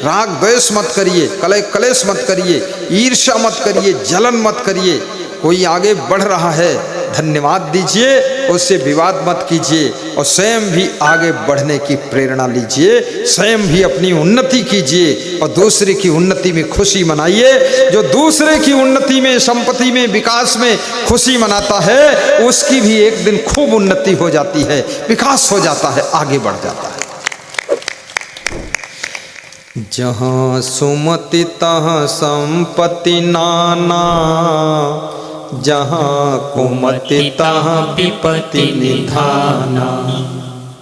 राग द्वेष मत करिए, कलह कलेश मत करिए, ईर्ष्या मत करिए, जलन मत करिए। कोई आगे बढ़ रहा है धन्यवाद दीजिए, उससे विवाद मत कीजिए और स्वयं भी आगे बढ़ने की प्रेरणा लीजिए, स्वयं भी अपनी उन्नति कीजिए और दूसरे की उन्नति में खुशी मनाइए। जो दूसरे की उन्नति में, संपत्ति में, विकास में खुशी मनाता है उसकी भी एक दिन खूब उन्नति हो जाती है, विकास हो जाता है, आगे बढ़ जाता है। जहाँ सुमति तहाँ संपत्ति नाना, जहाँ कुमति तहाँ विपत्ति निधाना।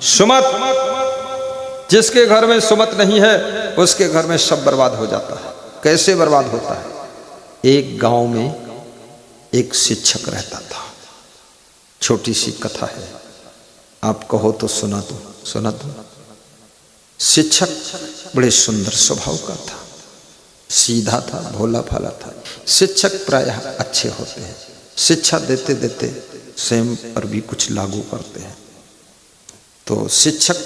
सुमत, जिसके घर में सुमत नहीं है उसके घर में सब बर्बाद हो जाता है। कैसे बर्बाद होता है? एक गांव में एक शिक्षक रहता था। छोटी सी कथा है, आप कहो तो सुना दो। शिक्षक बड़े सुंदर स्वभाव का था, सीधा था, भोला भाला था। शिक्षक प्रायः अच्छे होते हैं, शिक्षा देते देते स्वयं पर भी कुछ लागू करते हैं। तो शिक्षक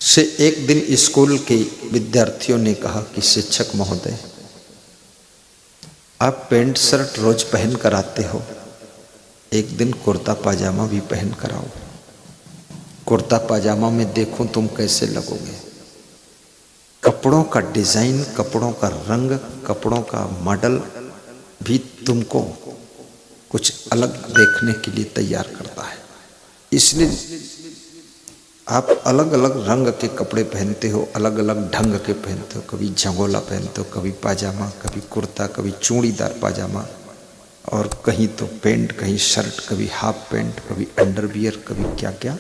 से एक दिन स्कूल के विद्यार्थियों ने कहा कि शिक्षक महोदय, आप पैंट शर्ट रोज पहन कर आते हो, एक दिन कुर्ता पाजामा भी पहन कर आओ। कुर्ता पाजामा में देखूं तुम कैसे लगोगे। कपड़ों का डिजाइन, कपड़ों का रंग, कपड़ों का मॉडल भी तुमको कुछ अलग देखने के लिए तैयार करता है। इसलिए आप अलग अलग रंग के कपड़े पहनते हो, अलग अलग ढंग के पहनते हो। कभी झंगोला पहनते हो, कभी पाजामा, कभी कुर्ता, कभी चूड़ीदार पाजामा, और कहीं तो पैंट, कहीं शर्ट, कभी हाफ पैंट, कभी अंडरवियर, कभी क्या क्या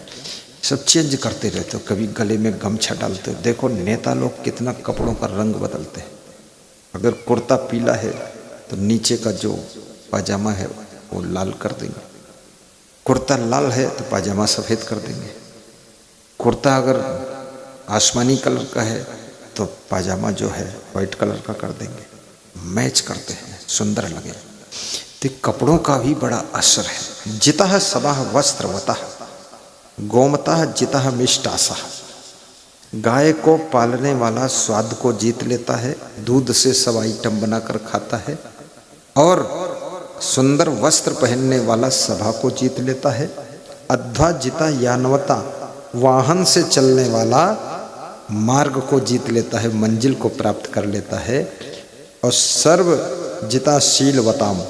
सब चेंज करते रहते हो। कभी गले में गमछा डालते हो। देखो नेता लोग कितना कपड़ों का रंग बदलते हैं। अगर कुर्ता पीला है तो नीचे का जो पाजामा है वो लाल कर देंगे, कुर्ता लाल है तो पाजामा सफ़ेद कर देंगे, कुर्ता अगर आसमानी कलर का है तो पाजामा जो है वाइट कलर का कर देंगे। मैच करते हैं, सुंदर लगे। तो कपड़ों का भी बड़ा असर है। जितः सबः वस्त्रवतः गोमतः जितः मिष्टासः। गाय को पालने वाला स्वाद को जीत लेता है, दूध से सब आइटम बनाकर खाता है, और सुंदर वस्त्र पहनने वाला सभा को जीत लेता है। अध्वा जिता यानवता, वाहन से चलने वाला मार्ग को जीत लेता है, मंजिल को प्राप्त कर लेता है। और सर्व जिता शीलवताम,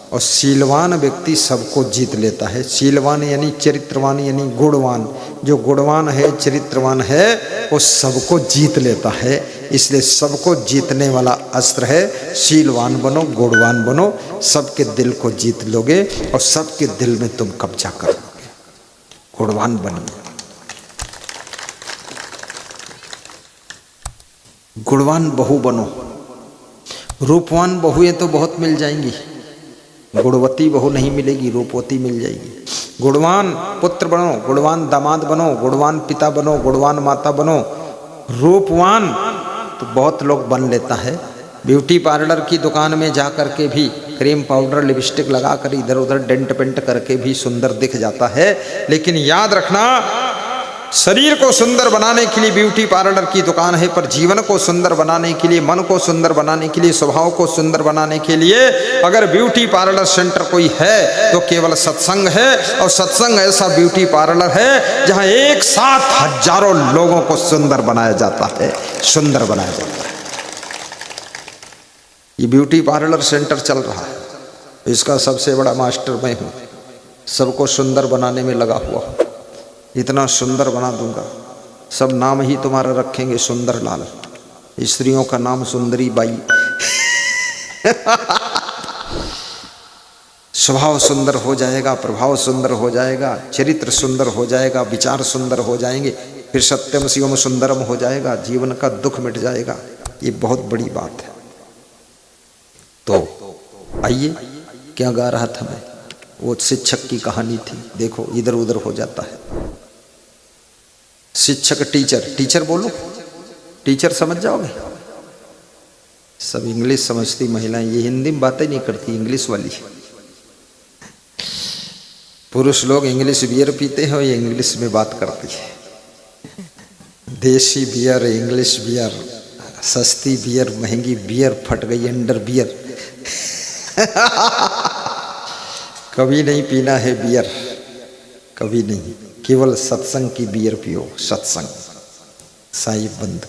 और शीलवान व्यक्ति सबको जीत लेता है। शीलवान यानी चरित्रवान, यानी गुणवान। जो गुणवान है, चरित्रवान है, वो सबको जीत लेता है। इसलिए सबको जीतने वाला अस्त्र है शीलवान बनो, गुणवान बनो, सबके दिल को जीत लोगे और सबके दिल में तुम कब्जा कर लोगे। गुणवान बनिए, गुणवान बहू बनो। रूपवान बहुएं तो बहुत मिल जाएंगी, गुणवती बहू नहीं मिलेगी, रूपवती मिल जाएगी। गुणवान पुत्र बनो, गुणवान दामाद बनो, गुणवान पिता बनो, गुणवान माता बनो। रूपवान तो बहुत लोग बन लेता है। ब्यूटी पार्लर की दुकान में जा कर के भी क्रीम पाउडर लिपस्टिक लगा कर इधर उधर डेंट पेंट करके भी सुंदर दिख जाता है। लेकिन याद रखना, शरीर को सुंदर बनाने के लिए ब्यूटी पार्लर की दुकान है, पर जीवन को सुंदर बनाने के लिए, मन को सुंदर बनाने के लिए, स्वभाव को सुंदर बनाने के लिए अगर ब्यूटी पार्लर सेंटर कोई है तो केवल सत्संग है। और सत्संग ऐसा ब्यूटी पार्लर है जहां एक साथ हजारों लोगों को सुंदर बनाया जाता है, सुंदर बनाया जाता है। ये ब्यूटी पार्लर सेंटर चल रहा है, इसका सबसे बड़ा मास्टर मैं हूं। सबको सुंदर बनाने में लगा हुआ, इतना सुंदर बना दूंगा, सब नाम ही तुम्हारा रखेंगे सुंदर लाल। स्त्रियों का नाम सुंदरी बाई। स्वभाव सुंदर हो जाएगा, प्रभाव सुंदर हो जाएगा, चरित्र सुंदर हो जाएगा, विचार सुंदर हो जाएंगे, फिर सत्यम शिवम सुंदरम हो जाएगा, जीवन का दुख मिट जाएगा। ये बहुत बड़ी बात है। तो आइए, क्या गा रहा था मैं? वो शिक्षक की कहानी थी। देखो इधर उधर हो जाता है। शिक्षक, टीचर, टीचर बोलो, टीचर समझ जाओगे। सब इंग्लिश समझती महिलाएं, ये हिंदी में बातें नहीं करती, इंग्लिश वाली। पुरुष लोग इंग्लिश बियर पीते हैं और ये इंग्लिश में बात करती है। देसी बियर, इंग्लिश बियर, सस्ती बियर, महंगी बियर, फट गई अंडर बियर। कभी नहीं पीना है बियर, कभी नहीं। केवल सत्संग की बियर पियो, सत्संग साई बंद।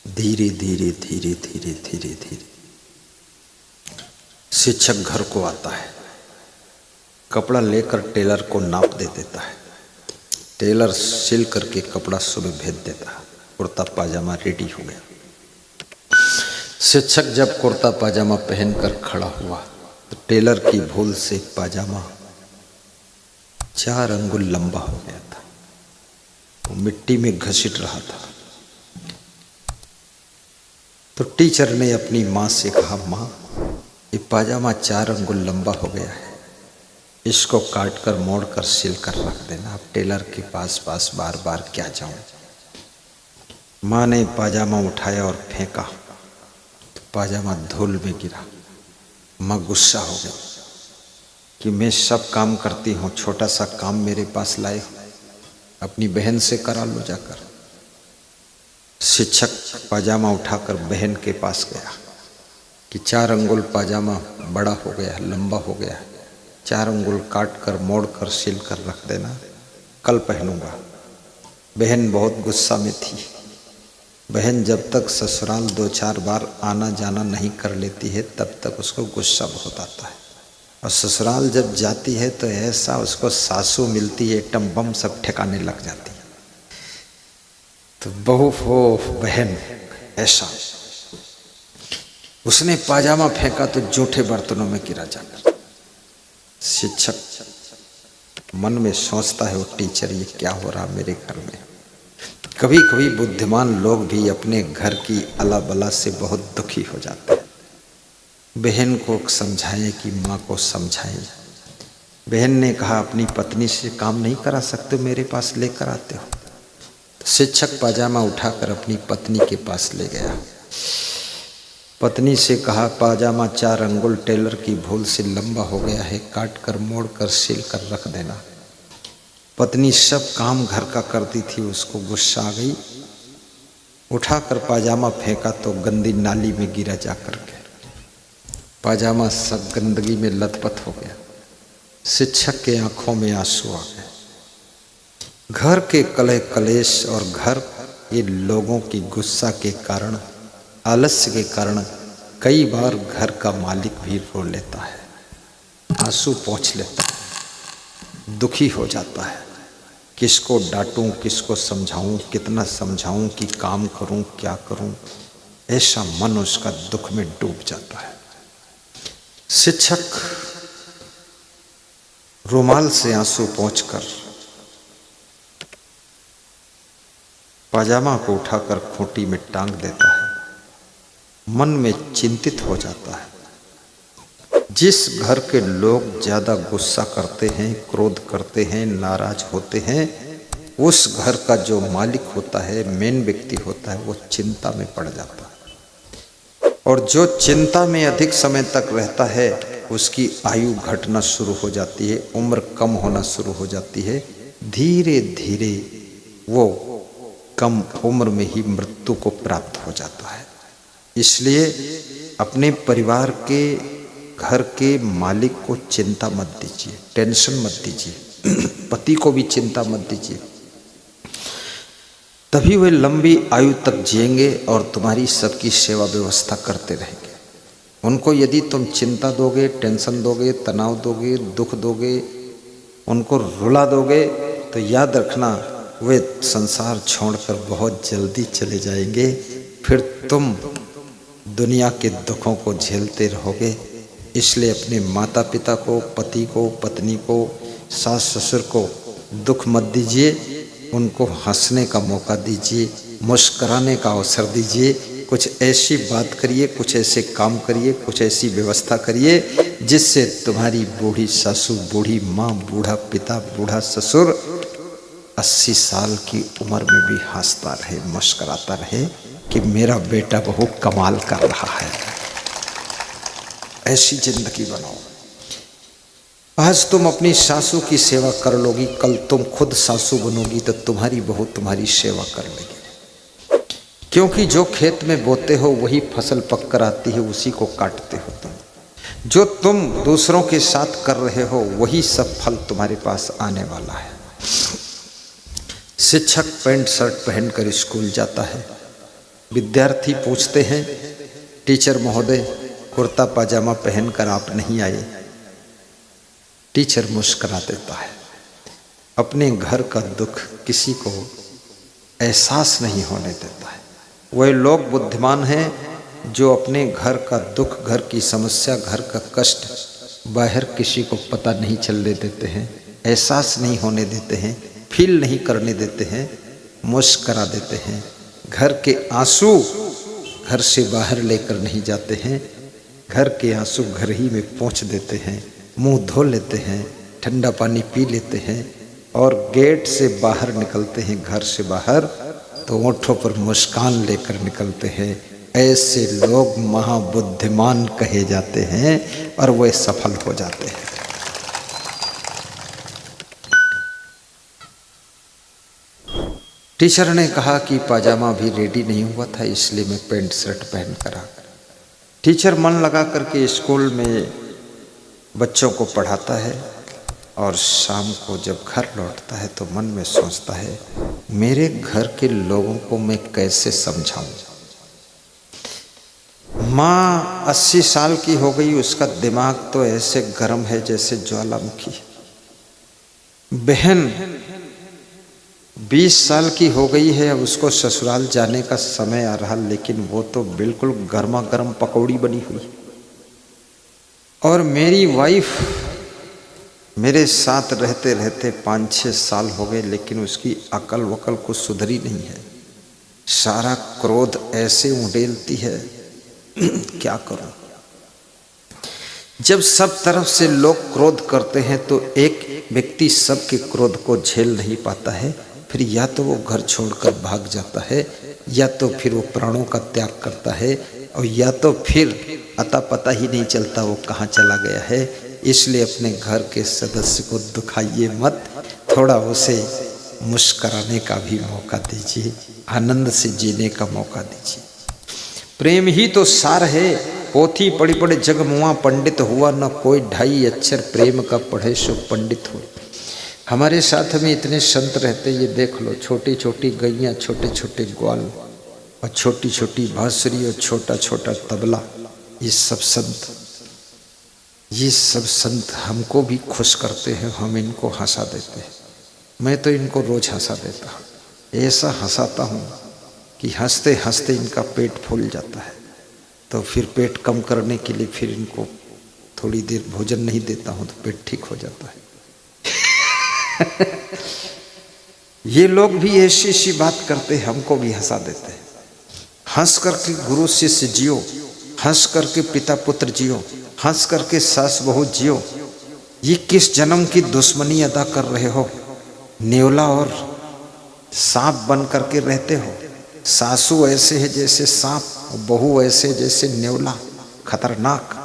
धीरे धीरे धीरे धीरे धीरे धीरे शिक्षक घर को आता है, कपड़ा लेकर टेलर को नाप दे देता है। टेलर सिल करके कपड़ा सुबह भेज देता है। कुर्ता पाजामा रेडी हो गया। शिक्षक जब कुर्ता पाजामा पहनकर खड़ा हुआ तो टेलर की भूल से पाजामा 4 अंगुल लंबा हो गया था। वो मिट्टी में घसीट रहा था। तो टीचर ने अपनी माँ से कहा, माँ ये पाजामा 4 अंगुल लंबा हो गया है, इसको काट कर मोड़ कर सिल कर रख देना। अब टेलर के पास बार बार क्या जाऊं। माँ ने पाजामा उठाया और फेंका तो पाजामा धूल में गिरा। माँ गुस्सा हो गई कि मैं सब काम करती हूँ, छोटा सा काम मेरे पास लाए हो, अपनी बहन से करा लो जाकर। शिक्षक पाजामा उठाकर बहन के पास गया कि 4 अंगुल पाजामा बड़ा हो गया, लंबा हो गया, 4 अंगुल काट कर मोड़ कर सिल कर रख देना, कल पहनूंगा। बहन बहुत गुस्सा में थी। बहन जब तक ससुराल 2-4 बार आना जाना नहीं कर लेती है तब तक उसको गुस्सा बहुत आता है, और ससुराल जब जाती है तो ऐसा उसको सासू मिलती है, एकदम बम सब ठिकाने लग जाती है। तो बहू हो बहन ऐसा, उसने पाजामा फेंका तो जूठे बर्तनों में गिरा जाकर। शिक्षक मन में सोचता है, वो टीचर ये क्या हो रहा मेरे घर में। कभी कभी बुद्धिमान लोग भी अपने घर की अला बला से बहुत दुखी हो जाते हैं। बहन को समझाएं कि माँ को समझाएं। बहन ने कहा, अपनी पत्नी से काम नहीं करा सकते, मेरे पास लेकर आते हो। शिक्षक पाजामा उठाकर अपनी पत्नी के पास ले गया। पत्नी से कहा, पाजामा 4 अंगुल टेलर की भूल से लंबा हो गया है, काट कर मोड़ कर सिल कर रख देना। पत्नी सब काम घर का करती थी, उसको गुस्सा आ गई। उठाकर पाजामा फेंका तो गंदी नाली में गिरा जाकर के। पाजामा सब गंदगी में लथपथ हो गया। शिक्षक के आंखों में आंसू आ गए। घर के कलह कलेश और घर के लोगों की गुस्सा के कारण, आलस्य के कारण कई बार घर का मालिक भी रो लेता है, आंसू पोंछ लेता है, दुखी हो जाता है। किसको डांटूं, किसको समझाऊं, कितना समझाऊं कि काम करूं, क्या करूं, ऐसा मन उसका दुख में डूब जाता है। शिक्षक रुमाल से आंसू पोंछकर पाजामा को उठाकर खूंटी में टांग देता है। मन में चिंतित हो जाता है। जिस घर के लोग ज्यादा गुस्सा करते हैं, क्रोध करते हैं, नाराज होते हैं, उस घर का जो मालिक होता है, मेन व्यक्ति होता है, वो चिंता में पड़ जाता है। और जो चिंता में अधिक समय तक रहता है उसकी आयु घटना शुरू हो जाती है, उम्र कम होना शुरू हो जाती है। धीरे धीरे वो कम उम्र में ही मृत्यु को प्राप्त हो जाता है। इसलिए अपने परिवार के, घर के मालिक को चिंता मत दीजिए, टेंशन मत दीजिए, पति को भी चिंता मत दीजिए। तभी वे लंबी आयु तक जिएंगे और तुम्हारी सबकी सेवा व्यवस्था करते रहेंगे। उनको यदि तुम चिंता दोगे, टेंशन दोगे, तनाव दोगे, दुख दोगे, उनको रुला दोगे, तो याद रखना वे संसार छोड़कर बहुत जल्दी चले जाएंगे। फिर तुम दुनिया के दुखों को झेलते रहोगे। इसलिए अपने माता पिता को, पति को, पत्नी को, सास ससुर को दुख मत दीजिए। उनको हंसने का मौका दीजिए, मुस्कराने का अवसर दीजिए। कुछ ऐसी बात करिए, कुछ ऐसे काम करिए, कुछ ऐसी व्यवस्था करिए जिससे तुम्हारी बूढ़ी सासू, बूढ़ी माँ, बूढ़ा पिता, बूढ़ा ससुर 80 साल की उम्र में भी हंसता रहे, मुस्कराता रहे। कि मेरा बेटा बहू कमाल कर रहा है। ऐसी जिंदगी बनाओ। आज तुम अपनी सासू की सेवा कर लोगी, कल तुम खुद सासू बनोगी तो तुम्हारी बहू तुम्हारी सेवा कर लेगी। क्योंकि जो खेत में बोते हो वही फसल पक कर आती है, उसी को काटते हो तुम। जो तुम दूसरों के साथ कर रहे हो वही सब फल तुम्हारे पास आने वाला है। शिक्षक पैंट शर्ट पहनकर स्कूल जाता है। विद्यार्थी पूछते हैं, टीचर महोदय कुर्ता पाजामा पहनकर आप नहीं आए? टीचर मुस्कुरा देता है। अपने घर का दुख किसी को एहसास नहीं होने देता है। वह लोग बुद्धिमान हैं जो अपने घर का दुख, घर की समस्या, घर का कष्ट बाहर किसी को पता नहीं चलने देते हैं, एहसास नहीं होने देते हैं, फील नहीं करने देते हैं, मुस्कुरा देते हैं। घर के आंसू घर से बाहर लेकर नहीं जाते हैं, घर के आंसू घर ही में पोंछ देते हैं, मुंह धो लेते हैं, ठंडा पानी पी लेते हैं और गेट से बाहर निकलते हैं, घर से बाहर तो होठों पर मुस्कान लेकर निकलते हैं। ऐसे लोग महाबुद्धिमान कहे जाते हैं और वे सफल हो जाते हैं। टीचर ने कहा कि पाजामा भी रेडी नहीं हुआ था, इसलिए मैं पैंट शर्ट पहन कर आ गया। टीचर मन लगा करके स्कूल में बच्चों को पढ़ाता है और शाम को जब घर लौटता है तो मन में सोचता है, मेरे घर के लोगों को मैं कैसे समझाऊं। माँ 80 साल की हो गई, उसका दिमाग तो ऐसे गर्म है जैसे ज्वालामुखी। बहन 20 साल की हो गई है, अब उसको ससुराल जाने का समय आ रहा, लेकिन वो तो बिल्कुल गर्मा गर्म पकौड़ी बनी हुई। और मेरी वाइफ मेरे साथ रहते रहते 5-6 साल हो गए, लेकिन उसकी अकल वकल कुछ सुधरी नहीं है। सारा क्रोध ऐसे उड़ेलती है, क्या करूं। जब सब तरफ से लोग क्रोध करते हैं तो एक व्यक्ति सबके क्रोध को झेल नहीं पाता है, फिर या तो वो घर छोड़कर भाग जाता है, या तो फिर वो प्राणों का त्याग करता है, और या तो फिर अता पता ही नहीं चलता वो कहाँ चला गया है। इसलिए अपने घर के सदस्य को दुखाइए मत, थोड़ा उसे मुस्कुराने का भी मौका दीजिए, आनंद से जीने का मौका दीजिए। प्रेम ही तो सार है, पोथी पढ़ी पढ़े जग मुआ, पंडित हुआ न कोई 2.5 अक्षर, प्रेम का पढ़े सो पंडित हो। हमारे साथ में इतने संत रहते, ये देख लो, छोटी छोटी गैयाँ, छोटे छोटे ग्वाल और छोटी छोटी बांसुरी और छोटा छोटा तबला, ये सब संत हमको भी खुश करते हैं, हम इनको हंसा देते हैं। मैं तो इनको रोज हंसा देता हूँ, ऐसा हंसाता हूँ कि हंसते हंसते इनका पेट फूल जाता है। तो फिर पेट कम करने के लिए फिर इनको थोड़ी देर भोजन नहीं देता हूँ तो पेट ठीक हो जाता है। ये लोग भी ऐसी ऐसी बात करते हैं, हमको भी हंसा देते हैं। हंस करके गुरु शिष्य जियो, हंस करके पिता पुत्र जियो, हंस करके सास बहू जियो। ये किस जन्म की दुश्मनी अदा कर रहे हो? नेवला और सांप बन करके रहते हो। सासू ऐसे है जैसे सांप, बहू ऐसे जैसे नेवला, खतरनाक।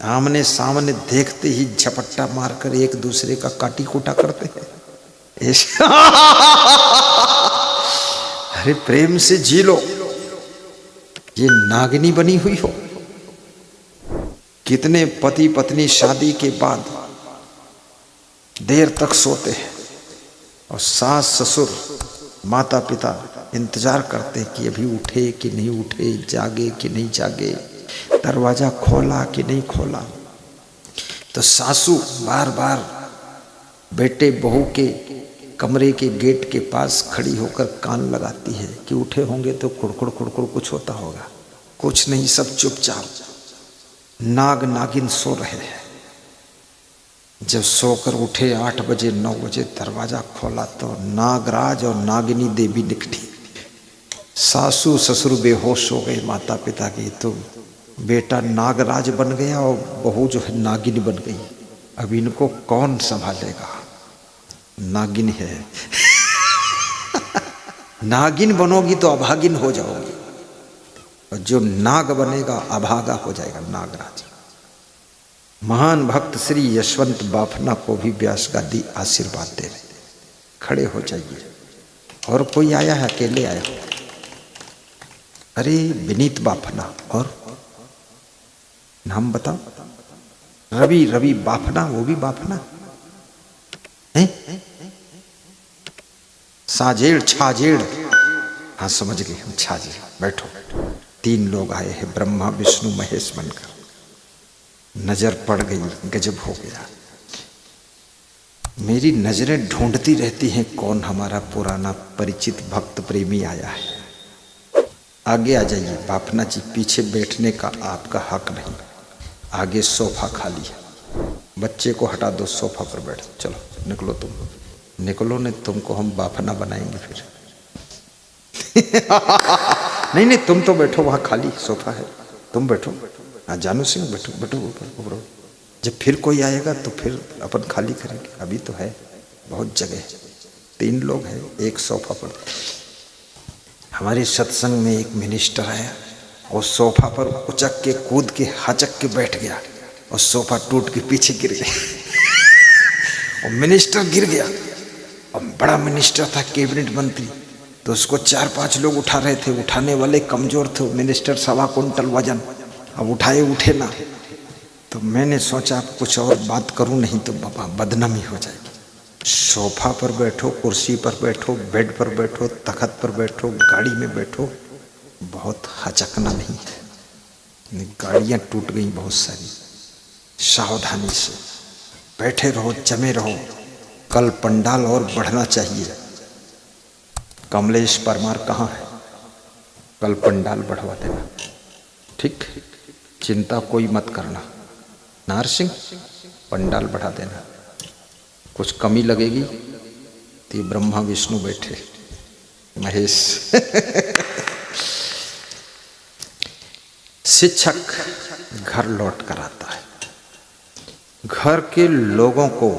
आमने सामने देखते ही झपट्टा मारकर एक दूसरे का काटी कूटा करते हैं। अरे प्रेम से जी लो। ये नागिनी बनी हुई हो। कितने पति पत्नी शादी के बाद देर तक सोते हैं और सास ससुर माता पिता इंतजार करते हैं कि अभी उठे कि नहीं उठे, जागे कि नहीं जागे, दरवाजा खोला कि नहीं खोला। तो सासू बार बार बेटे बहू के कमरे के गेट के पास खड़ी होकर कान लगाती है कि उठे होंगे तो कुड़कुड़ कुड़कुड़ कुछ होता होगा। कुछ नहीं, सब चुपचाप नाग नागिन सो रहे हैं। जब सोकर उठे 8 बजे 9 बजे, दरवाजा खोला तो नागराज और नागिनी देवी निकली। सासू ससुर बेहोश हो गए माता पिता की। तो बेटा नागराज बन गया और बहू जो है नागिन बन गई। अब इनको कौन संभालेगा? नागिन है। नागिन बनोगी तो अभागिन हो जाओगी, और जो नाग बनेगा अभागा हो जाएगा, नागराज। महान भक्त श्री यशवंत बाफना को भी व्यास गादी आशीर्वाद दे रहे। खड़े हो जाइए। और कोई आया है? अकेले आया हो? अरे विनीत बाफना। और नाम बताओ? रवि बाफना, वो भी बाफना है? साजेड़ छाजेड़, हाँ समझ गए हम, छाजेड़। बैठो। 3 लोग आए हैं, ब्रह्मा विष्णु महेश बनकर। नजर पड़ गई, गजब हो गया। मेरी नजरें ढूंढती रहती हैं कौन हमारा पुराना परिचित भक्त प्रेमी आया है। आगे आ जाइए बाफना जी, पीछे बैठने का आपका हक नहीं। आगे सोफा खाली है, बच्चे को हटा दो, सोफा पर बैठ। चलो निकलो, तुम निकलो, नहीं तुमको हम बाफना बनाएंगे फिर। नहीं तुम तो बैठो, वहां खाली सोफा है, तुम बैठो। हाँ जानू सिंह बैठो, बैठो ऊपर। जब फिर कोई आएगा तो फिर अपन खाली करेंगे, अभी तो है बहुत जगह है। 3 लोग हैं, एक सोफा पर। हमारे सत्संग में एक मिनिस्टर आया, और सोफा पर उचक के कूद के हचक के बैठ गया, और सोफा टूट के पीछे गिर गया। और मिनिस्टर गिर गया, और बड़ा मिनिस्टर था, कैबिनेट मंत्री, तो उसको 4-5 लोग उठा रहे थे। उठाने वाले कमजोर थे, मिनिस्टर 1.25 कुंटल वजन, अब उठाए उठे ना। तो मैंने सोचा कुछ और बात करूं, नहीं तो बाबा बदनामी हो जाएगी। सोफा पर बैठो, कुर्सी पर बैठो, बेड पर बैठो, तख्त पर बैठो, गाड़ी में बैठो, बहुत हचकना नहीं है। गाड़ियां टूट गई बहुत सारी। सावधानी से बैठे रहो, जमे रहो। कल पंडाल और बढ़ना चाहिए। कमलेश परमार कहाँ है? कल पंडाल बढ़वा देना, ठीक? चिंता कोई मत करना। नार सिंह पंडाल बढ़ा देना। कुछ कमी लगेगी तो ब्रह्मा विष्णु बैठे, महेश। शिक्षक घर लौट कर आता है। घर के लोगों को,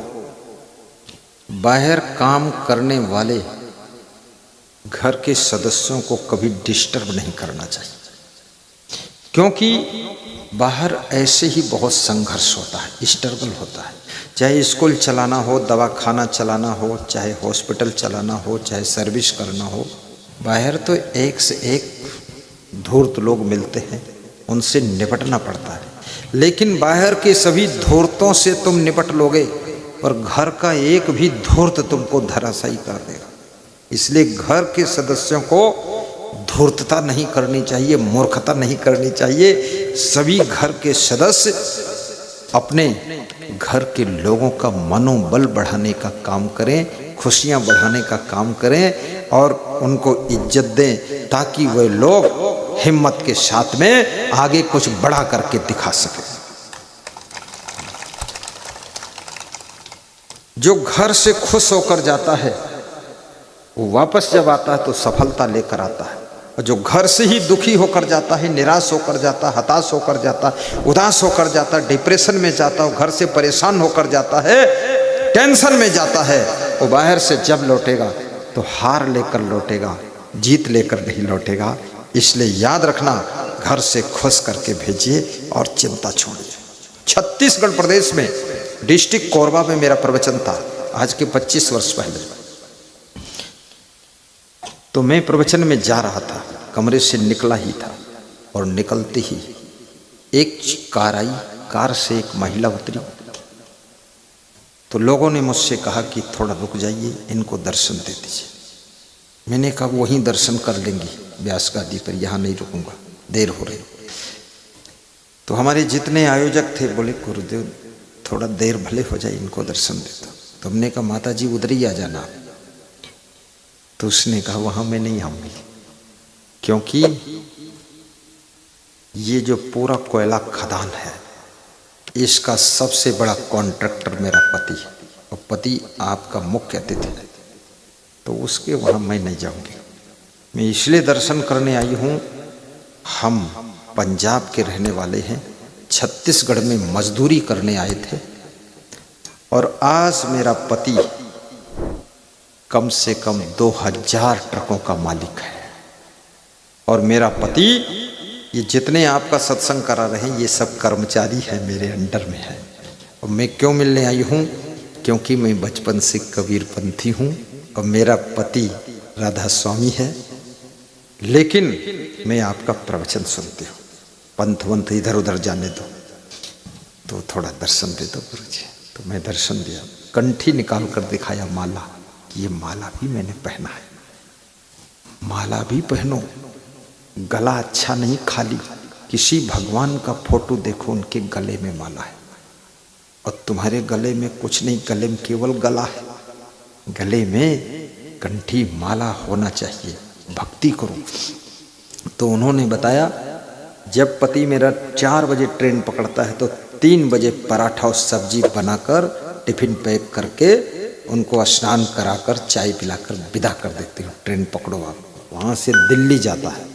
बाहर काम करने वाले घर के सदस्यों को कभी डिस्टर्ब नहीं करना चाहिए, क्योंकि बाहर ऐसे ही बहुत संघर्ष होता है, स्ट्रगल होता है। चाहे स्कूल चलाना हो, दवाखाना चलाना हो, चाहे हॉस्पिटल चलाना हो, चाहे सर्विस करना हो, बाहर तो एक से एक धूर्त लोग मिलते हैं, उनसे निपटना पड़ता है। लेकिन बाहर के सभी धूर्तों से तुम निपट लोगे, पर घर का एक भी धूर्त तुमको धराशायी कर देगा। इसलिए घर के सदस्यों को धूर्तता नहीं करनी चाहिए, मूर्खता नहीं करनी चाहिए। सभी घर के सदस्य अपने घर के लोगों का मनोबल बढ़ाने का काम करें, खुशियां बढ़ाने का काम करें, और उनको इज्जत दें, ताकि वे लोग हिम्मत के साथ में आगे कुछ बड़ा करके दिखा सके। जो घर से खुश होकर जाता है, वो वापस जब आता है तो सफलता लेकर आता है। और जो घर से ही दुखी होकर जाता है, निराश होकर जाता है, हताश होकर जाता है, उदास होकर जाता है, डिप्रेशन में जाता है, घर से परेशान होकर जाता है, टेंशन में जाता है, वो बाहर से जब लौटेगा तो हार लेकर लौटेगा, जीत लेकर नहीं लौटेगा। इसलिए याद रखना, घर से खुश करके भेजिए और चिंता छोड़िए। छत्तीसगढ़ प्रदेश में डिस्ट्रिक्ट कोरबा में मेरा प्रवचन था, आज के 25 वर्ष पहले। तो मैं प्रवचन में जा रहा था, कमरे से निकला ही था, और निकलते ही एक कार आई, कार से एक महिला उतरी। तो लोगों ने मुझसे कहा कि थोड़ा रुक जाइए, इनको दर्शन दे दीजिए। मैंने कहा वहीं दर्शन कर लेंगी व्यास गादी पर, यहाँ नहीं रुकूंगा, देर हो रही। तो हमारे जितने आयोजक थे बोले गुरुदेव थोड़ा देर भले हो जाए, इनको दर्शन देता। तो हमने कहा माता जी उधर ही आ जाना। तो उसने कहा वहाँ मैं नहीं आऊँगी, क्योंकि ये जो पूरा कोयला खदान है, इसका सबसे बड़ा कॉन्ट्रैक्टर मेरा पति है, और पति आपका मुख्य अतिथि है, तो उसके वहाँ मैं नहीं जाऊँगी। मैं इसलिए दर्शन करने आई हूँ, हम पंजाब के रहने वाले हैं, छत्तीसगढ़ में मजदूरी करने आए थे, और आज मेरा पति कम से कम 2000 ट्रकों का मालिक है। और मेरा पति, ये जितने आपका सत्संग करा रहे हैं ये सब कर्मचारी है, मेरे अंडर में है। और मैं क्यों मिलने आई हूँ? क्योंकि मैं बचपन से कबीरपंथी हूँ और मेरा पति राधा स्वामी है। लेकिन मैं आपका प्रवचन सुनती हूँ। पंथ वंथ इधर उधर जाने दो, तो थोड़ा दर्शन दे दो गुरु जी। तो मैं दर्शन दिया, कंठी निकाल कर दिखाया माला, कि ये माला भी मैंने पहना है। माला भी पहनो, गला अच्छा नहीं खाली, किसी भगवान का फोटो देखो उनके गले में माला है। और तुम्हारे गले में कुछ नहीं, गले में केवल गला है, गले में कंठी माला होना चाहिए। भक्ति करो। तो उन्होंने बताया जब पति मेरा 4 बजे ट्रेन पकड़ता है तो 3 बजे पराठा और सब्जी बनाकर टिफिन पैक करके उनको स्नान कराकर चाय पिलाकर विदा कर देती हूँ। ट्रेन पकड़ो आप। वहाँ से दिल्ली जाता है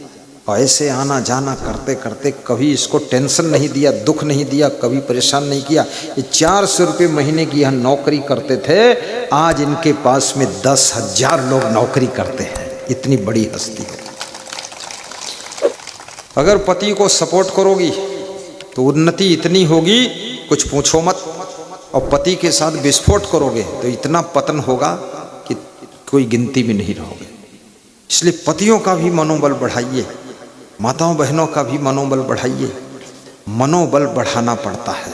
और ऐसे आना जाना करते करते कभी इसको टेंशन नहीं दिया, दुख नहीं दिया, कभी परेशान नहीं किया। ये 400 रुपये महीने की यहाँ नौकरी करते थे, आज इनके पास में 10,000 लोग नौकरी करते हैं। इतनी बड़ी हस्ती है। अगर पति को सपोर्ट करोगी तो उन्नति इतनी होगी कुछ पूछो मत। और पति के साथ विस्फोट करोगे तो इतना पतन होगा कि कोई गिनती भी नहीं रहोगे। इसलिए पतियों का भी मनोबल बढ़ाइए, माताओं बहनों का भी मनोबल बढ़ाइए। मनोबल बढ़ाना पड़ता है।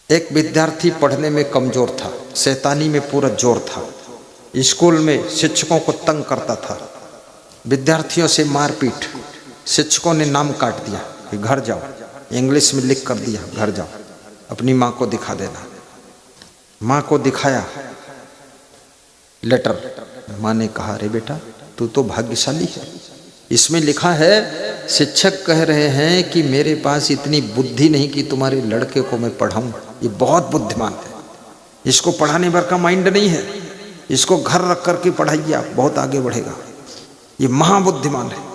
एक विद्यार्थी पढ़ने में कमजोर था, शैतानी में पूरा जोर था। स्कूल में शिक्षकों को तंग करता था, विद्यार्थियों से मारपीट। शिक्षकों ने नाम काट दिया कि घर जाओ, इंग्लिश में लिख कर दिया घर जाओ, अपनी माँ को दिखा देना। माँ को दिखाया लेटर। माँ ने कहा अरे बेटा तू तो भाग्यशाली है, इसमें लिखा है शिक्षक कह रहे हैं कि मेरे पास इतनी बुद्धि नहीं कि तुम्हारे लड़के को मैं पढ़ाऊं। ये बहुत बुद्धिमान है, इसको पढ़ाने भर का माइंड नहीं है, इसको घर रख करके पढ़ाइए, आप बहुत आगे बढ़ेगा, ये महाबुद्धिमान है।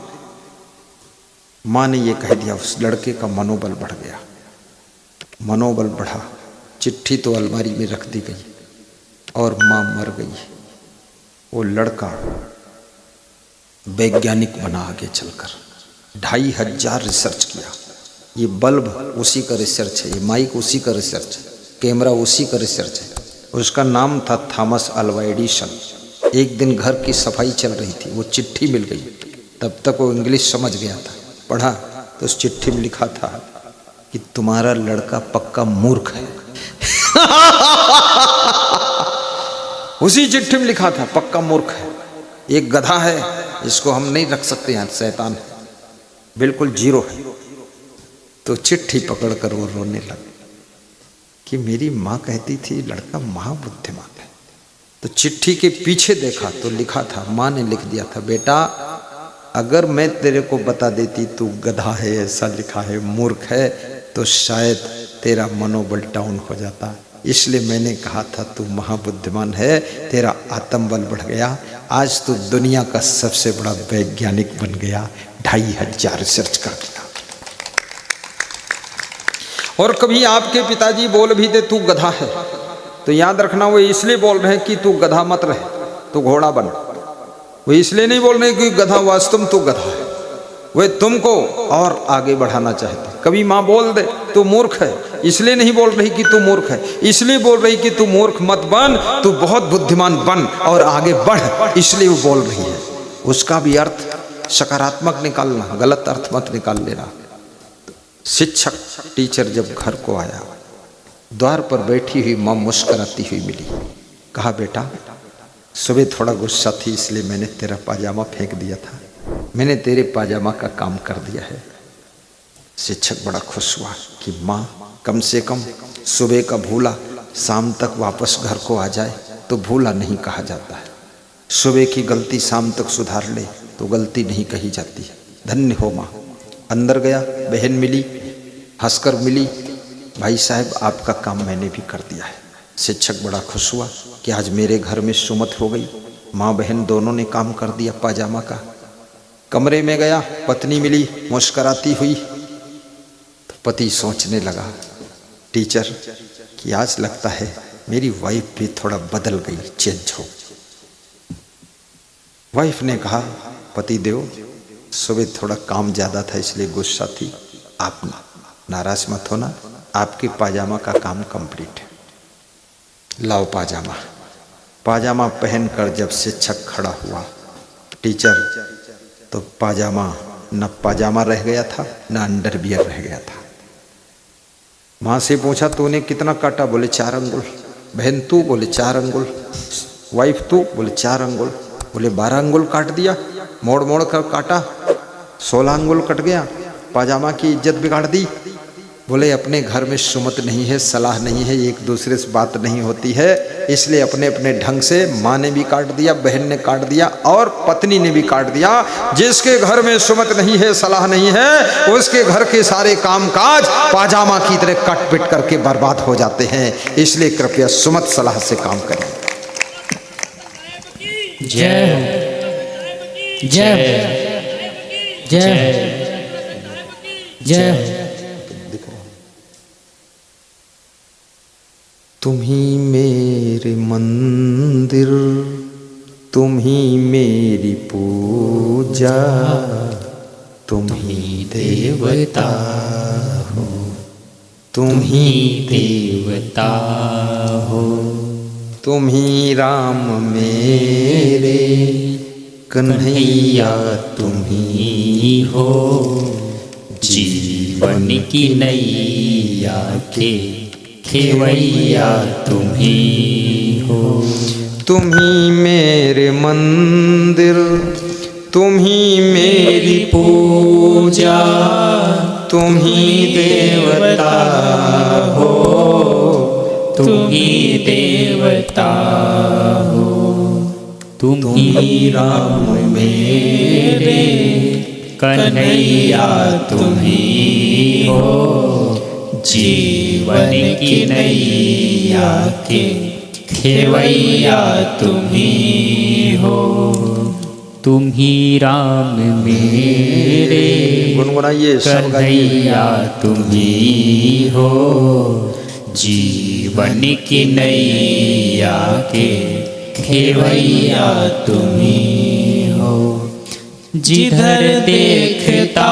माँ ने ये कह दिया, उस लड़के का मनोबल बढ़ गया। मनोबल बढ़ा, चिट्ठी तो अलमारी में रख दी गई और माँ मर गई। वो लड़का वैज्ञानिक बना आगे चलकर। 2500 रिसर्च किया। ये बल्ब उसी का रिसर्च है, ये माइक उसी का रिसर्च है, कैमरा उसी का रिसर्च है। उसका नाम था थॉमस अल्वा एडिसन। एक दिन घर की सफाई चल रही थी, वो चिट्ठी मिल गई। तब तक वो इंग्लिश समझ गया था। पढ़ा तो उस चिट्ठी में लिखा था कि तुम्हारा लड़का पक्का मूर्ख है। उसी चिट्ठी में लिखा था पक्का मूर्ख है, एक गधा है, इसको हम नहीं रख सकते यहाँ, शैतान है, बिल्कुल जीरो है। तो चिट्ठी पकड़कर वो रोने लगा कि मेरी माँ कहती थी लड़का महाबुद्धिमान है। तो चिट्ठी के पीछे देखा तो लिखा था, माँ ने लिख दिया था बेटा अगर मैं तेरे को बता देती तू गधा है, ऐसा लिखा है, मूर्ख है, तो शायद तेरा मनोबल डाउन हो जाता। इसलिए मैंने कहा था तू महाबुद्धिमान है, तेरा आत्मबल बढ़ गया, आज तू दुनिया का सबसे बड़ा वैज्ञानिक बन गया। 2500 रिसर्च कर दिया। और कभी आपके पिताजी बोल भी दे तू गधा है तो याद रखना वो इसलिए बोल रहे हैं कि तू गधा मत रहे, तू घोड़ा बन। वो इसलिए नहीं बोल रहे कि गधा वास्तव में तू गधा है, वे तुमको और आगे बढ़ाना चाहते। कभी माँ बोल दे तू मूर्ख है, इसलिए नहीं बोल रही कि तू मूर्ख है, इसलिए बोल रही कि तू मूर्ख मत बन, तू बहुत बुद्धिमान बन और आगे बढ़, इसलिए वो बोल रही है। उसका भी अर्थ सकारात्मक निकालना, गलत अर्थ मत निकाल लेना। शिक्षक टीचर जब घर को आया, द्वार पर बैठी हुई माँ मुस्कुराती हुई मिली। कहा बेटा सुबह थोड़ा गुस्सा थी इसलिए मैंने तेरा पाजामा फेंक दिया था, मैंने तेरे पाजामा का काम कर दिया है। शिक्षक बड़ा खुश हुआ कि माँ कम से कम सुबह का भूला शाम तक वापस घर को आ जाए तो भूला नहीं कहा जाता है। सुबह की गलती शाम तक सुधार ले तो गलती नहीं कही जाती है। धन्य हो माँ। अंदर गया, बहन मिली, हंसकर मिली, भाई साहब आपका काम मैंने भी कर दिया है। शिक्षक बड़ा खुश हुआ कि आज मेरे घर में सुमत हो गई, माँ बहन दोनों ने काम कर दिया पाजामा का। कमरे में गया, पत्नी मिली मुस्कुराती हुई। तो पति सोचने लगा टीचर कि आज लगता है मेरी वाइफ भी थोड़ा बदल गई, चेंज हो। वाइफ ने कहा, पति देव सुबह थोड़ा काम ज़्यादा था इसलिए गुस्सा थी, आप नाराज मत होना, आपके पाजामा का काम कंप्लीट है, लाओ पाजामा। पाजामा पहनकर जब शिक्षक खड़ा हुआ, टीचर, तो पाजामा न पाजामा रह गया था न अंडरवियर रह गया था। माँ से पूछा तूने कितना काटा? बोले 4 अंगुल। बहन तू? बोले 4 अंगुल। वाइफ तू? बोले 4 अंगुल। बोले 12 अंगुल काट दिया, मोड़ मोड़ कर काटा, 16 अंगुल कट गया, पाजामा की इज्जत बिगाड़ दी। बोले अपने घर में सुमत नहीं है, सलाह नहीं है, एक दूसरे से बात नहीं होती है, इसलिए अपने अपने ढंग से माँ ने भी काट दिया, बहन ने काट दिया और पत्नी ने भी काट दिया। जिसके घर में सुमत नहीं है, सलाह नहीं है, उसके घर के सारे कामकाज पाजामा की तरह कट पिट करके बर्बाद हो जाते हैं। इसलिए कृपया सुमत सलाह से काम करें। जय जय जय जय। तुम ही मेरे मंदिर, तुम ही मेरी पूजा, तुम ही देवता हो, तुम ही देवता हो, तुम ही राम मेरे कन्हैया, तुम ही हो जीवन की नैया के खेवैया, तुम ही हो। तुम ही मेरे मंदिर, तुम ही मेरी पूजा, तुम ही देवता हो, तुम ही देवता हो, तुम ही राम मेरे कन्हैया, तुम ही हो जीवन की नैया के खेवैया, तुम ही हो। तुम ही राम मेरे गुनगुनाइए कन्हैया, तुम ही हो जीवन की नैया के खेवैया, तुम ही हो। जिधर देखता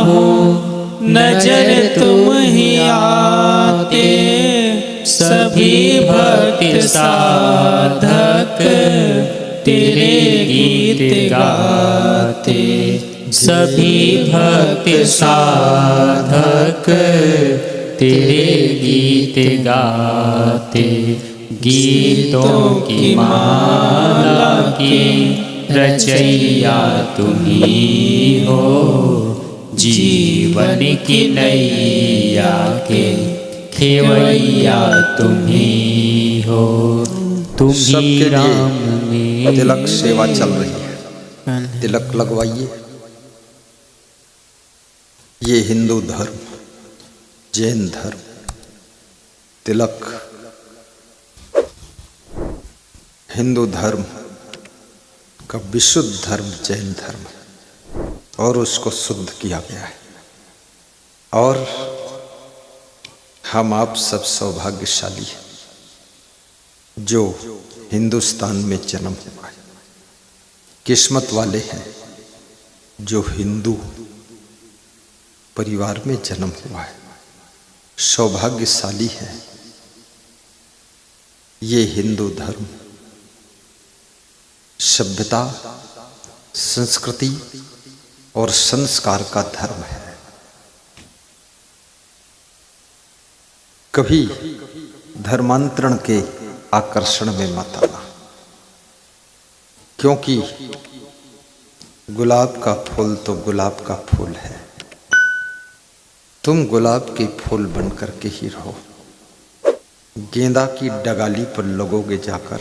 हूँ नजर तुम ही आते, सभी भक्त साधक तेरे गीत गाते, सभी भक्त साधक तेरे गीत गाते। गीतों की माला की रचैया, तुम ही हो जीवन की नैया के खेवैया, तुम ही हो। तुम ही राम में तिलक सेवा चल रही है, तिलक लगवाइए। ये हिंदू धर्म, जैन धर्म, तिलक हिंदू धर्म का विशुद्ध धर्म जैन धर्म है और उसको शुद्ध किया गया है। और हम आप सब सौभाग्यशाली हैं जो हिंदुस्तान में जन्म हुआ है, किस्मत वाले हैं जो हिंदू परिवार में जन्म हुआ है, सौभाग्यशाली है। ये हिंदू धर्म सभ्यता, संस्कृति और संस्कार का धर्म है। कभी धर्मांतरण के आकर्षण में मत आना, क्योंकि गुलाब का फूल तो गुलाब का फूल है, तुम गुलाब के फूल बन करके ही रहो। गेंदा की डगाली पर लगोगे जाकर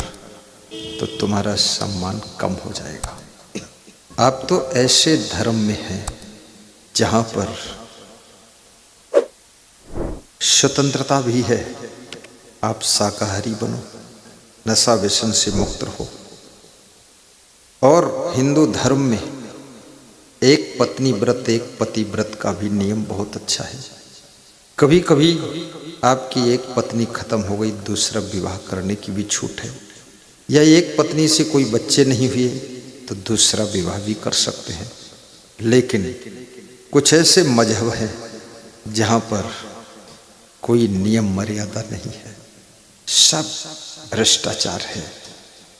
तो तुम्हारा सम्मान कम हो जाएगा। आप तो ऐसे धर्म में हैं जहां पर स्वतंत्रता भी है, आप शाकाहारी बनो, नशा व्यसन से मुक्त रहो। और हिंदू धर्म में एक पत्नी व्रत एक पति व्रत का भी नियम बहुत अच्छा है। कभी कभी आपकी एक पत्नी खत्म हो गई, दूसरा विवाह करने की भी छूट है, या एक पत्नी से कोई बच्चे नहीं हुए तो दूसरा विवाह भी कर सकते हैं। लेकिन कुछ ऐसे मजहब हैं जहाँ पर कोई नियम मर्यादा नहीं है, सब भ्रष्टाचार है,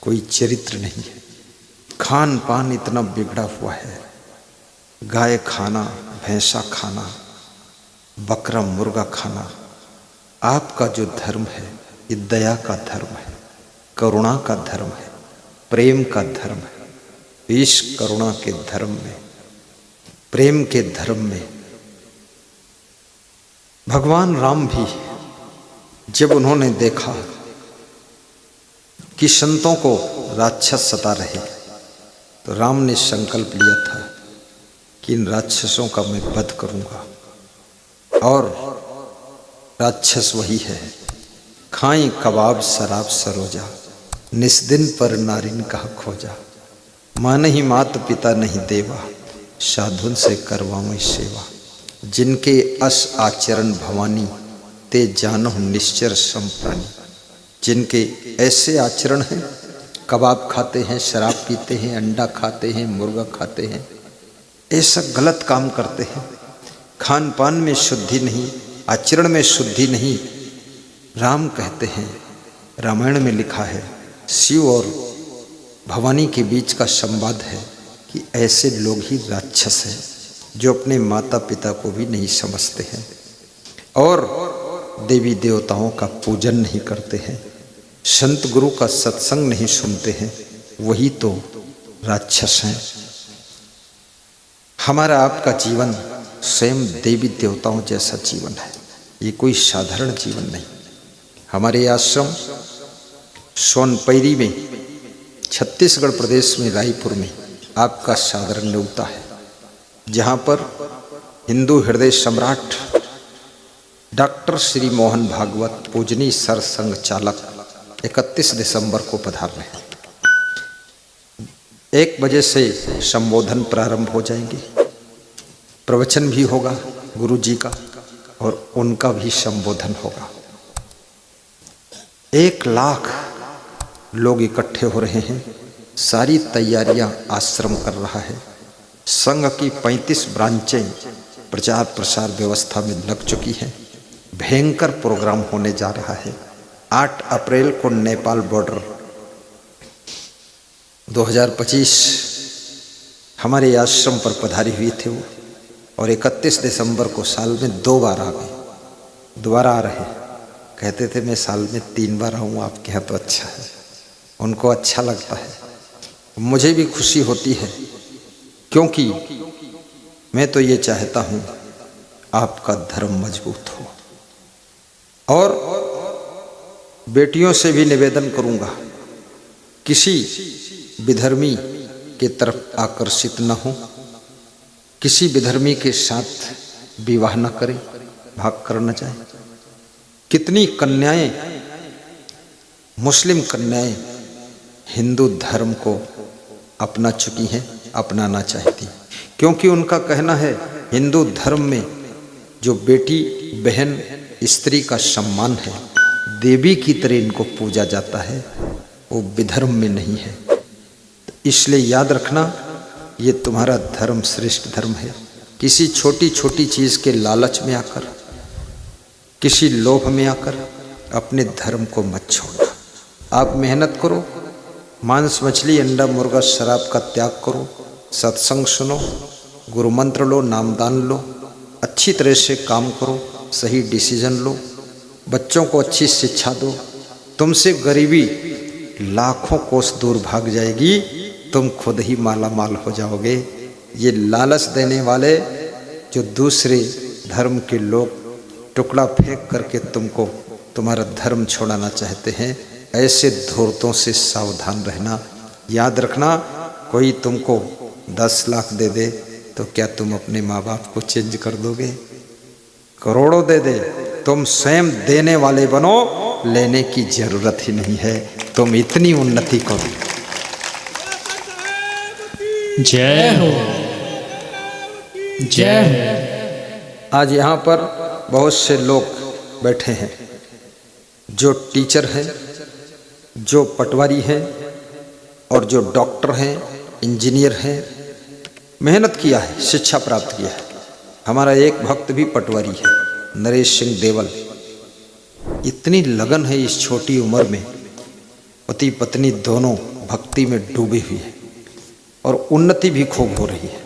कोई चरित्र नहीं है। खान पान इतना बिगड़ा हुआ है, गाय खाना, भैंसा खाना, बकरा मुर्गा खाना। आपका जो धर्म है ये दया का धर्म है, करुणा का धर्म है, प्रेम का धर्म है। इस करुणा के धर्म में, प्रेम के धर्म में भगवान राम भी जब उन्होंने देखा कि संतों को राक्षस सता रहे, तो राम ने संकल्प लिया था कि इन राक्षसों का मैं वध करूंगा। और राक्षस वही है, खाई कबाब शराब सरोजा, निस्दिन पर नारिन कहा खोजा। मान ही मात पिता नहीं देवा, साधुन से करवाऊं सेवा। जिनके अस आचरण भवानी, ते जानो निश्चर संप्राणी। जिनके ऐसे आचरण हैं, कबाब खाते हैं, शराब पीते हैं, अंडा खाते हैं, मुर्गा खाते हैं, ऐसा गलत काम करते हैं, खान पान में शुद्धि नहीं, आचरण में शुद्धि नहीं। राम कहते हैं, रामायण में लिखा है, शिव और भवानी के बीच का संवाद है कि ऐसे लोग ही राक्षस हैं जो अपने माता पिता को भी नहीं समझते हैं और देवी देवताओं का पूजन नहीं करते हैं, संत गुरु का सत्संग नहीं सुनते हैं, वही तो राक्षस हैं। हमारा आपका जीवन स्वयं देवी देवताओं जैसा जीवन है, ये कोई साधारण जीवन नहीं। हमारे आश्रम सोनपैरी में, छत्तीसगढ़ प्रदेश में, रायपुर में आपका साधारण न्योता है, जहाँ पर हिंदू हृदय सम्राट डॉक्टर श्री मोहन भागवत पूजनी सर संघ चालक 31 दिसंबर को पधार रहे हैं। 1 बजे से संबोधन प्रारंभ हो जाएंगे, प्रवचन भी होगा गुरु जी का और उनका भी संबोधन होगा। 1 लाख लोग इकट्ठे हो रहे हैं, सारी तैयारियां आश्रम कर रहा है। संघ की 35 ब्रांचें प्रचार प्रसार व्यवस्था में लग चुकी हैं। भयंकर प्रोग्राम होने जा रहा है। 8 अप्रैल को नेपाल बॉर्डर 2025 हमारे आश्रम पर पधारी हुई थे वो, और 31 दिसंबर को साल में 2 बार आ गए, दोबारा आ रहे। कहते थे मैं साल में 3 बार आऊँ आपके यहाँ, तो अच्छा है, उनको अच्छा लगता है, मुझे भी खुशी होती है, क्योंकि मैं तो ये चाहता हूँ आपका धर्म मजबूत हो। और बेटियों से भी निवेदन करूँगा, किसी विधर्मी के तरफ आकर्षित न हो, किसी विधर्मी के साथ विवाह न करें, भाग कर न जाए। कितनी कन्याएं, मुस्लिम कन्याएं हिंदू धर्म को अपना चुकी हैं, अपनाना चाहती, क्योंकि उनका कहना है हिंदू धर्म में जो बेटी बहन स्त्री का सम्मान है, देवी की तरह इनको पूजा जाता है, वो विधर्म में नहीं है। इसलिए याद रखना, ये तुम्हारा धर्म श्रेष्ठ धर्म है। किसी छोटी छोटी चीज़ के लालच में आकर, किसी लोभ में आकर अपने धर्म को मत छोड़ना। आप मेहनत करो, मांस मछली अंडा मुर्गा शराब का त्याग करो, सत्संग सुनो, गुरु मंत्र लो, नामदान लो, अच्छी तरह से काम करो, सही डिसीजन लो, बच्चों को अच्छी शिक्षा दो। तुमसे गरीबी लाखों कोस दूर भाग जाएगी, तुम खुद ही माला माल हो जाओगे। ये लालच देने वाले जो दूसरे धर्म के लोग टुकड़ा फेंक करके तुमको तुम्हारा धर्म छोड़ाना चाहते हैं, ऐसे धूर्तों से सावधान रहना। याद रखना, कोई तुमको 10 लाख दे दे तो क्या तुम अपने माँ बाप को चेंज कर दोगे? करोड़ों दे दे, तुम स्वयं देने वाले बनो, लेने की जरूरत ही नहीं है। तुम इतनी उन्नति करो। जय हो, जय हो। आज यहाँ पर बहुत से लोग बैठे हैं, जो टीचर हैं, जो पटवारी हैं और जो डॉक्टर हैं, इंजीनियर हैं, मेहनत किया है, शिक्षा प्राप्त किया है। हमारा एक भक्त भी पटवारी है, नरेश सिंह देवल। इतनी लगन है इस छोटी उम्र में, पति पत्नी दोनों भक्ति में डूबे हुए हैं और उन्नति भी खूब हो रही है,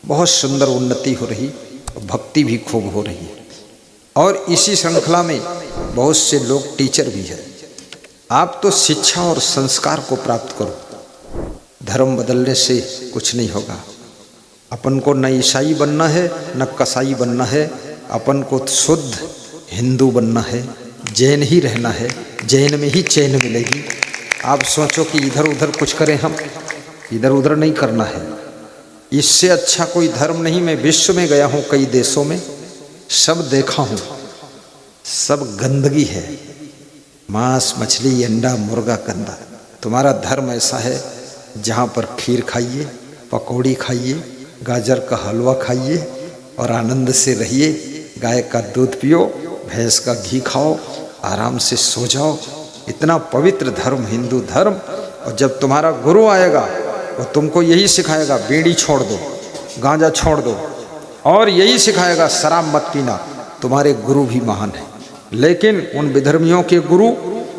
बहुत सुंदर उन्नति हो रही, भक्ति भी खूब हो रही है। और इसी श्रृंखला में बहुत से लोग टीचर भी हैं। आप तो शिक्षा और संस्कार को प्राप्त करो, धर्म बदलने से कुछ नहीं होगा। अपन को न ईसाई बनना है न कसाई बनना है, अपन को शुद्ध हिंदू बनना है, जैन ही रहना है, जैन में ही चैन मिलेगी। आप सोचो कि इधर उधर कुछ करें, हम इधर उधर नहीं करना है। इससे अच्छा कोई धर्म नहीं। मैं विश्व में गया हूँ, कई देशों में, सब देखा हूँ, सब गंदगी है, मांस मछली अंडा मुर्गा गंदा। तुम्हारा धर्म ऐसा है जहाँ पर खीर खाइए, पकौड़ी खाइए, गाजर का हलवा खाइए और आनंद से रहिए, गाय का दूध पियो, भैंस का घी खाओ, आराम से सो जाओ। इतना पवित्र धर्म हिंदू धर्म। और जब तुम्हारा गुरु आएगा वो तुमको यही सिखाएगा, बीड़ी छोड़ दो, गांजा छोड़ दो, और यही सिखाएगा शराब मत पीना। तुम्हारे गुरु भी महान है, लेकिन उन विधर्मियों के गुरु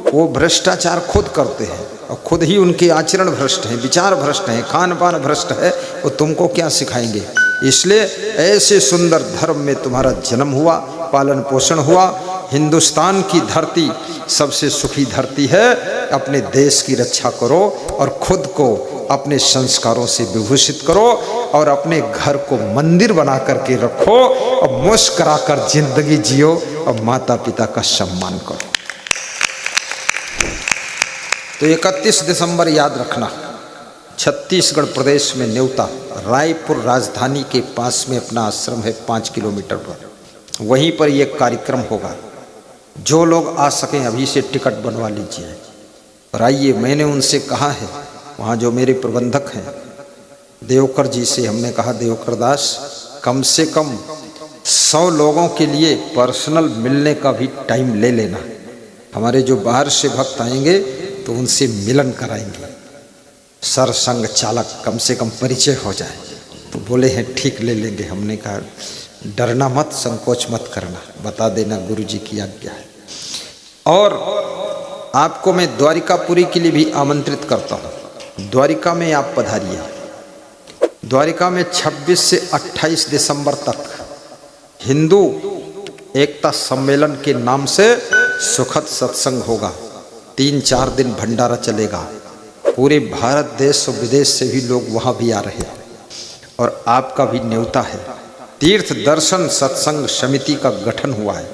वो भ्रष्टाचार खुद करते हैं और खुद ही उनके आचरण भ्रष्ट हैं, विचार भ्रष्ट हैं, खान पान भ्रष्ट है। वो तुमको क्या सिखाएंगे? इसलिए ऐसे सुंदर धर्म में तुम्हारा जन्म हुआ, पालन पोषण हुआ। हिंदुस्तान की धरती सबसे सुखी धरती है। अपने देश की रक्षा करो और खुद को अपने संस्कारों से विभूषित करो और अपने घर को मंदिर बना करके रखो और मुस्कुरा कर जिंदगी जियो और माता पिता का सम्मान करो। तो 31 दिसंबर याद रखना, छत्तीसगढ़ प्रदेश में न्योता, रायपुर राजधानी के पास में अपना आश्रम है, 5 किलोमीटर पर। वहीं पर यह कार्यक्रम होगा। जो लोग आ सकें अभी से टिकट बनवा लीजिए और आइए। मैंने उनसे कहा है, वहाँ जो मेरे प्रबंधक हैं देवकर जी से हमने कहा, देवकर दास कम से कम 100 लोगों के लिए पर्सनल मिलने का भी टाइम ले लेना। हमारे जो बाहर से भक्त आएंगे तो उनसे मिलन कराएंगे, सरसंग चालक, कम से कम परिचय हो जाए। तो बोले हैं ठीक, ले लेंगे। हमने कहा डरना मत, संकोच मत करना, बता देना, गुरु जी की आज्ञा है। और आपको मैं द्वारिकापुरी के लिए भी आमंत्रित करता हूँ। द्वारिका में आप पधारिए। द्वारिका में 26 से 28 दिसंबर तक हिंदू एकता सम्मेलन के नाम से सुखद सत्संग होगा। 3-4 दिन भंडारा चलेगा। पूरे भारत देश और विदेश से भी लोग वहाँ भी आ रहे हैं और आपका भी न्योता है। तीर्थ दर्शन सत्संग समिति का गठन हुआ है,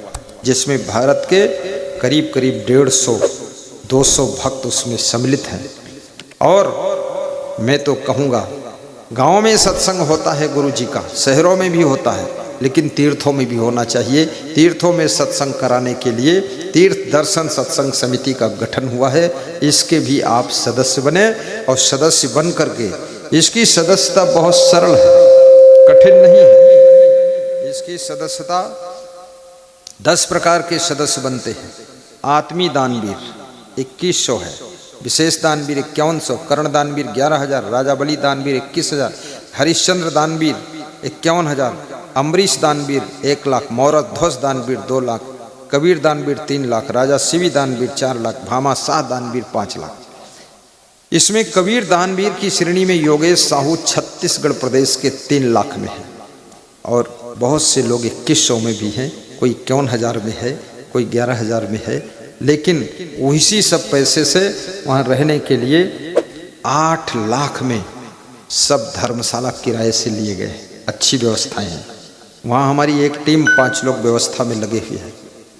जिसमें भारत के करीब करीब 150-200 भक्त उसमें सम्मिलित हैं। और मैं तो कहूँगा, गाँव में सत्संग होता है गुरु जी का, शहरों में भी होता है, लेकिन तीर्थों में भी होना चाहिए। तीर्थों में सत्संग कराने के लिए तीर्थ दर्शन सत्संग समिति का गठन हुआ है। इसके भी आप सदस्य बने और सदस्य बन करके, इसकी सदस्यता बहुत सरल है, कठिन नहीं है। इसकी सदस्यता 10 प्रकार के सदस्य बनते हैं। आत्मी दानवीर 2100 है, विशेष दानवीर 5100, कर्ण दानवीर 11,000, राजा बलि दानवीर 21,000, हरिश्चंद्र दानवीर 51,000, अम्बरीश दानवीर 1 लाख, मौरत ध्वज दानवीर 2 लाख, कबीर दानवीर 3 लाख, राजा शिवी दानवीर 4 लाख, भामा शाह दानवीर 5 लाख। इसमें कबीर दानवीर की श्रेणी में योगेश साहू छत्तीसगढ़ प्रदेश के 3 लाख में है और बहुत से लोग 2100 में भी हैं, कोई 51,000 में है, कोई 11,000 में है। लेकिन उसी सब पैसे से वहाँ रहने के लिए 8 लाख में सब धर्मशाला किराए से लिए गए। अच्छी व्यवस्थाएं हैं वहाँ। हमारी एक टीम 5 लोग व्यवस्था में लगे हुए हैं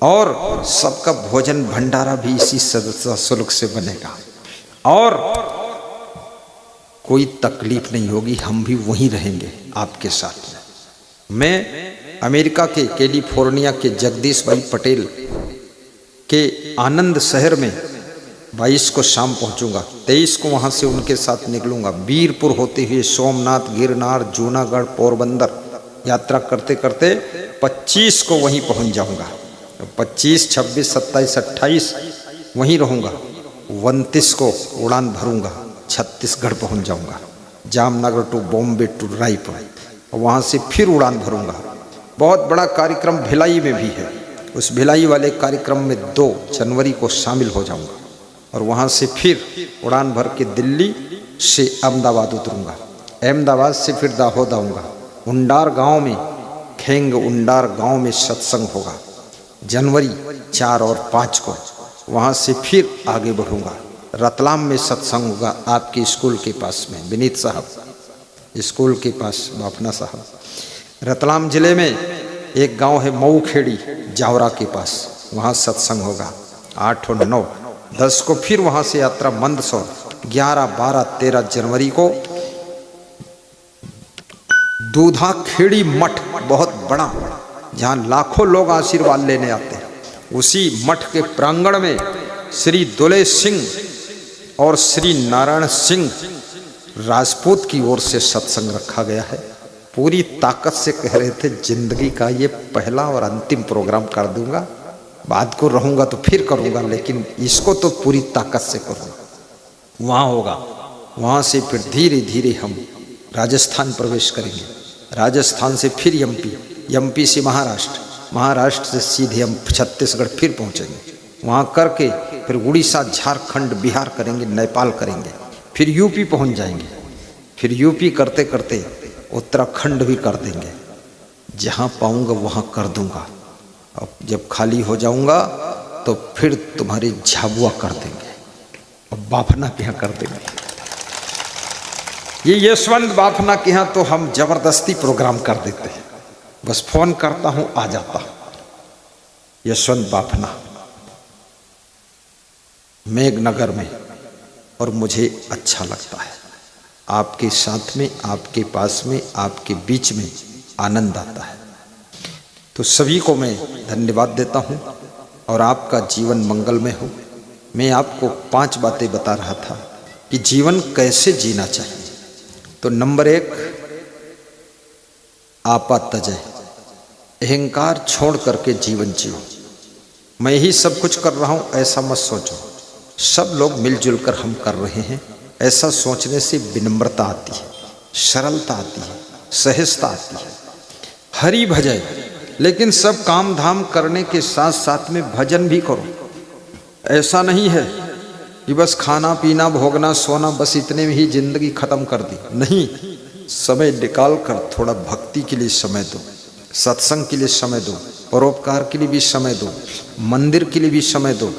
और सबका भोजन भंडारा भी इसी सदस्य शुल्क से बनेगा और कोई तकलीफ नहीं होगी। हम भी वहीं रहेंगे आपके साथ में। मैं अमेरिका के कैलिफोर्निया के जगदीश भाई पटेल के आनंद शहर में 22 को शाम पहुंचूंगा, 23 को वहां से उनके साथ निकलूंगा। बीरपुर होते हुए सोमनाथ, गिरनार, जूनागढ़, पोरबंदर यात्रा करते करते 25 को वहीं पहुंच जाऊंगा 25, 26, 27, 28 वहीं रहूँगा। 29 को उड़ान भरूँगा, छत्तीसगढ़ पहुँच जाऊँगा, जामनगर टू बॉम्बे टू रायपुर, और वहाँ से फिर उड़ान भरूँगा। बहुत बड़ा कार्यक्रम भिलाई में भी है, उस भिलाई वाले कार्यक्रम में 2 जनवरी को शामिल हो जाऊँगा, और वहाँ से फिर उड़ान भर के दिल्ली से अहमदाबाद उतरूँगा, अहमदाबाद से फिर दाहोद आऊँगा। उंडार गांव में, खेंग उंडार गांव में सत्संग होगा जनवरी 4 और 5 को, वहाँ से फिर आगे बढ़ूँगा। रतलाम में सत्संग होगा आपके स्कूल के पास में, विनीत साहब स्कूल के पास, बाफना साहब। रतलाम जिले में एक गांव है मऊ खेड़ी, जावरा के पास, वहाँ सत्संग होगा 8 और 9। 10 को फिर वहाँ से यात्रा मंदसौर। 11, 12, 13 जनवरी को दूधा खेड़ी मठ, बहुत बड़ा, जहाँ लाखों लोग आशीर्वाद लेने आते हैं, उसी मठ के प्रांगण में श्री दुले सिंह और श्री नारायण सिंह राजपूत की ओर से सत्संग रखा गया है। पूरी ताकत से कह रहे थे जिंदगी का ये पहला और अंतिम प्रोग्राम कर दूंगा, बाद को रहूंगा तो फिर करूंगा, लेकिन इसको तो पूरी ताकत से करूंगा। वहाँ होगा, वहाँ से फिर धीरे धीरे हम राजस्थान प्रवेश करेंगे, राजस्थान से फिर एमपी से महाराष्ट्र, महाराष्ट्र से सीधे हम छत्तीसगढ़ फिर पहुँचेंगे। वहाँ करके फिर उड़ीसा, झारखंड, बिहार करेंगे, नेपाल करेंगे, फिर यूपी पहुँच जाएंगे, फिर यूपी करते करते उत्तराखंड भी कर देंगे। जहाँ पाऊँगा वहाँ कर दूँगा। अब जब खाली हो जाऊँगा तो फिर तुम्हारी झाबुआ कर देंगे और बाफना के यहाँ कर देंगे। ये यशवंत बाफना के यहाँ तो हम जबरदस्ती प्रोग्राम कर देते हैं, बस फोन करता हूँ आ जाता हूँ। यशवंत बाफना मेघनगर में, और मुझे अच्छा लगता है। आपके साथ में, आपके पास में, आपके बीच में आनंद आता है। तो सभी को मैं धन्यवाद देता हूँ और आपका जीवन मंगलमय हो। मैं आपको 5 बातें बता रहा था कि जीवन कैसे जीना चाहिए। तो नंबर 1, आपा तजय, अहंकार छोड़ करके जीवन जियो। मैं ही सब कुछ कर रहा हूँ ऐसा मत सोचो, सब लोग मिलजुल कर हम कर रहे हैं, ऐसा सोचने से विनम्रता आती है, सरलता आती है, सहजता आती है। हरि भजय, लेकिन सब काम धाम करने के साथ साथ में भजन भी करो। ऐसा नहीं है कि बस खाना पीना भोगना सोना बस इतने में ही जिंदगी खत्म कर दी, नहीं। समय निकाल कर थोड़ा भक्ति के लिए समय दो, सत्संग के लिए समय दो, परोपकार के लिए भी समय दो, मंदिर के लिए भी समय दो,